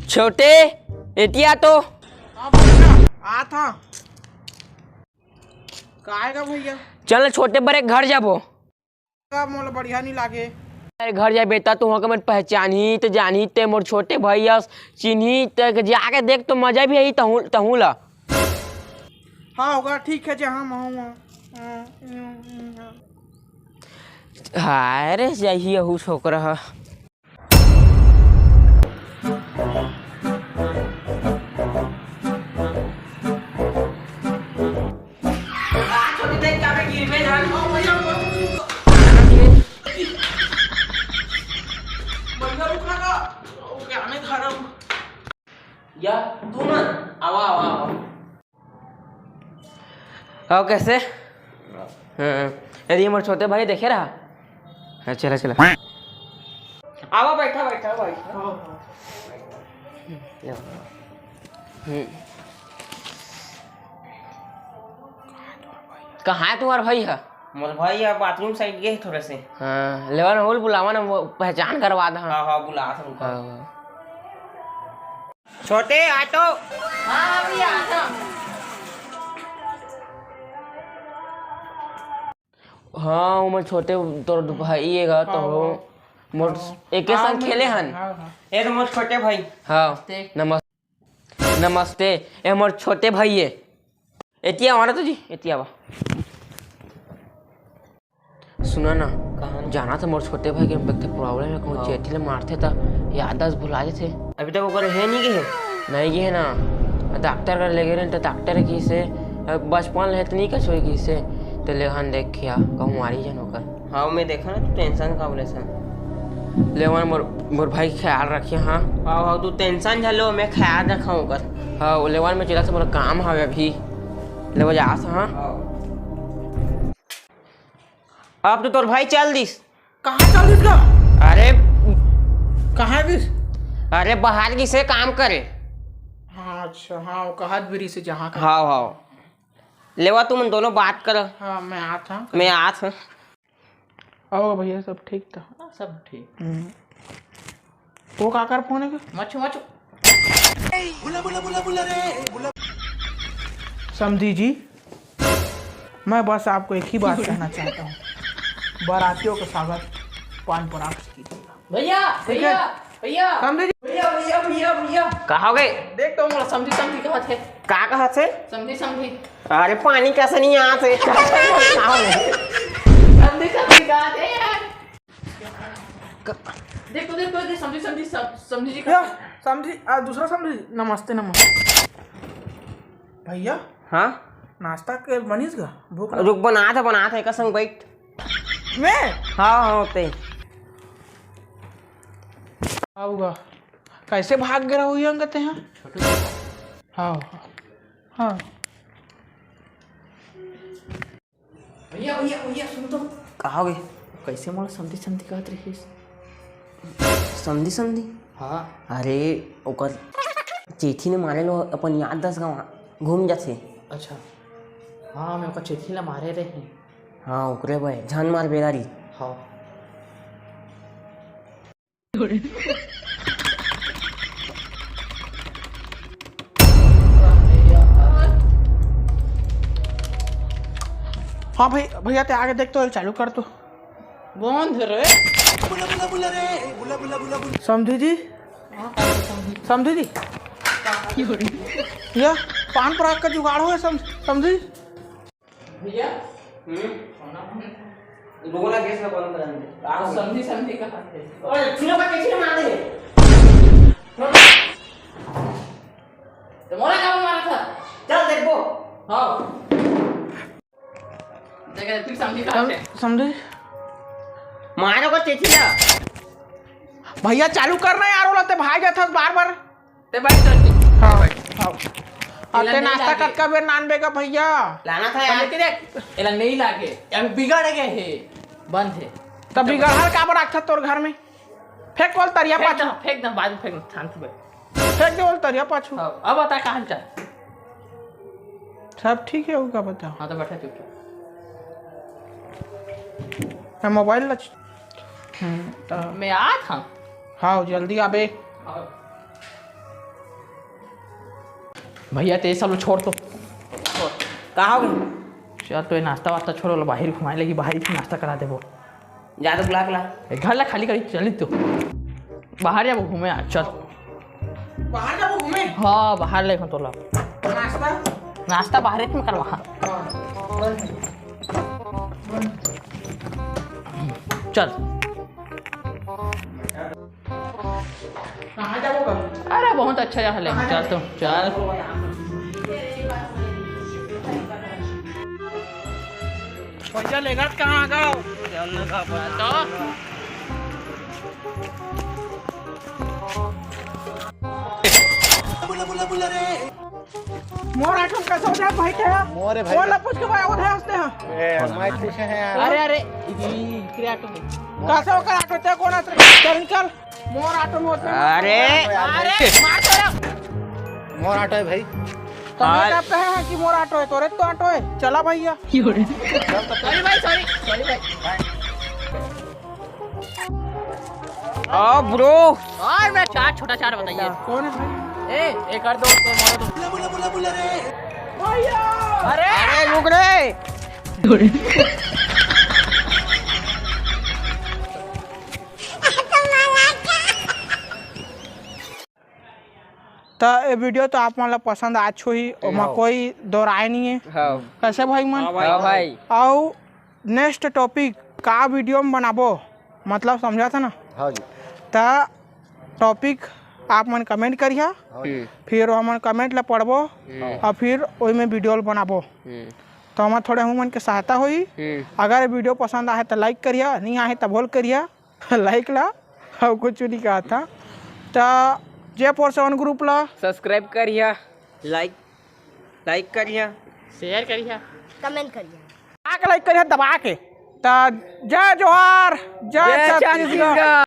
छोटे एटिया तो हाँ भैया आ था का भैया चल छोटे बड़े घर जाबो। मोला बढ़िया नहीं लागे। अरे घर जा बेटा तू वहाँ मैं पहचानी तो जानी ते मोर छोटे भैया चिन्ही तक जाके देख तो मजा भी आई तहू ला। हाँ होगा ठीक है जहाँ हाय रे जाइए हूँ छोकरा या तू ना आवा आवा आवा आओ कैसे। हाँ यदि हमारे छोटे भाई देखे रहा। हाँ चला चला आवा बैठा बैठा बैठा। कहाँ है तुम्हारा भाई है। मोर भाई अब बाथरूम साइड गए थोड़े से। हाँ लेवा ना बोल बुलावा ना वो पहचान करवा दा। हाँ हाँ बुला था उनको। हाँ छोटे ऑटो। हाँ अभी आता। हाँ उमर छोटे तो भाई है तो मोर एक संग खेले हन। ये तो मोर छोटे भाई। हाँ नमस्ते नमस्ते ये मोर छोटे भाई है। एतिया आना तो जी एतिया बा सुना ना कहाँ जाना था मोर छोटे भाई के प्रॉब्लम है कहूँ चेठी मारते था याददाश्त भुला थे। अभी तक वो है नहीं गए नहीं गए ना डॉक्टर का ले गए तो डॉक्टर की से बचपन रहे तो नहीं कछ होगी से तो लेहन देख किया कहूँ मारी जन होकर। हाँ मैं देखा ना तू टेंशन का बोले सन लेवन मोर भाई ख्याल रखिए। हाँ हाँ हाँ तू टेंशन झलो मैं ख्याल रखा हूँ कर। हाँ वो लेवन में चला से मोरा काम है अभी ले जा। हाँ अब तो तोर भाई चल दिस। कहाँ चल दिस का। अरे कहाँ दिस। अरे बाहर की से काम करे। हाँ अच्छा हाँ वो कहा बिरी से जहाँ का। हाँ हाँ लेवा तुम दोनों बात कर। हाँ मैं आ था। मैं आ था। आओ भैया सब ठीक था। सब ठीक। वो काकर फोन है मचो मचो समझी जी मैं बस आपको एक ही बात कहना चाहता हूँ बारातियों का स्वागत पान पराग से कीजिएगा। भैया भैया भैया समझी जी भैया भैया भैया भैया कहा गए देख तो मोला समझी समझी कहा थे का कहा थे। समझी समझी अरे पानी कैसे नहीं आ थे समझी समझी कहा थे यार। देखो देखो देख समझी समझी समझी जी भैया समझी दूसरा समझी नमस्ते नमस्ते भैया। हाँ नाश्ता के बनीस का भूख रुक बना था एक संग बैठ। मैं हाँ हाँ होते आऊँगा कैसे भाग गया हुई अंगते हैं। हाँ हाँ भैया भैया भैया सुन तो कहा गए कैसे मोला समझी समझी कहत रही समझी समझी। हाँ अरे ओकर चेठी ने मारे लो अपन याददाश्त का घूम जाते। अच्छा हाँ मैं ओकर चिट्ठी ला मारे रहे। हाँ ओकरे भाई जान मार बेगारी। हाँ हाँ भाई भैया ते आगे देख तो चालू कर तो बंद रे समझी जी समझी जी या पान पराग का जुगाड़ हो समझी भैया दोगुना गैस का बंद कर दे। समझी समझी कहा थे। ओए तीनों का कैसे मार दे। तो मोला कब मारा था। चल देखो। हाँ देखा फिर समझी कहा थे। समझी मारो को चेठी ला भैया चालू करना यार बोला ते भाग जाता बार बार ते बैठ तो हाँ हाँ अते नाश्ता कर का बेर नान बेगा भैया लाना था यार। लेकिन देख एला नहीं लागे अभी बिगड़ गए है बंद है तब बिगड़हर का बड़ा था तोर घर में फेंक बोल तरिया पाछू फेंक दम बाद में फेंक शांत बैठ फेंक दे बोल तरिया पाछू। अब बता कहाँ जा। सब ठीक है होगा बताओ। हाँ तो बैठा चुपचाप मैं मोबाइल लच मैं आ था। हाँ जल्दी आबे। भैया तेज सब लोग छोड़ तो कहाँ हो गए? चल तो ये नाश्ता वास्ता छोड़ो, बाहर घुमाए लगी, बाहर ही नाश्ता करा दे वो। जा तो बुला बुला। घर ला खाली करी चली तो बाहर जाबो घूमे आज चल। बाहर जाबो घूमे? हाँ बाहर ले तो ला नाश्ता नाश्ता बाहर में करवा। चल कहाँ जाबो का? अरे बहुत अच्छा जगह ले चल तो चल। पैसा लेगा कहाँ का? मोर आठम कैसे हो जाए भाई तेरा? मोरे भाई बोला पूछ के भाई और है हंसते हैं। मैं पूछे हैं यार। अरे अरे कैसे होकर आटो ते कौन आते? चल निकल। मोर आटो में होते हैं। अरे अरे मार छोड़ा। मोर ऑटो है भाई। तो मैं क्या कहे हैं कि मोर आटो है, तोरे तो आटो है। चला भैया। सॉरी भाई सॉरी भाई। ओ ब्रो और मैं चार छोटा चार बताइए। कौन है भाई? एक और दो भैया अरे रुक रे। तो ये वीडियो तो आप मतलब पसंद आ छो ही और मैं कोई दो राय नहीं है। हाँ कैसे भाई मन? भाई और नेक्स्ट टॉपिक का वीडियो में बनाबो, मतलब समझा था ना? हाँ जी। तो टॉपिक आप मन कमेंट करिए, फिर हम कमेंट ला पढ़बो और फिर वही में वीडियो बनाबो। तो हमारे थोड़े हम मन के सहायता हुई। अगर वीडियो पसंद आए तो लाइक करिए, नहीं आए तो बोल करिए लाइक ला और कुछ नहीं कहा था। तो J47 ग्रुप ला सब्सक्राइब करिए, लाइक करिए, शेयर करिए, कमेंट करिए। लाइक करिए दबा के। तो जय जोहार, जय छत्तीसगढ़।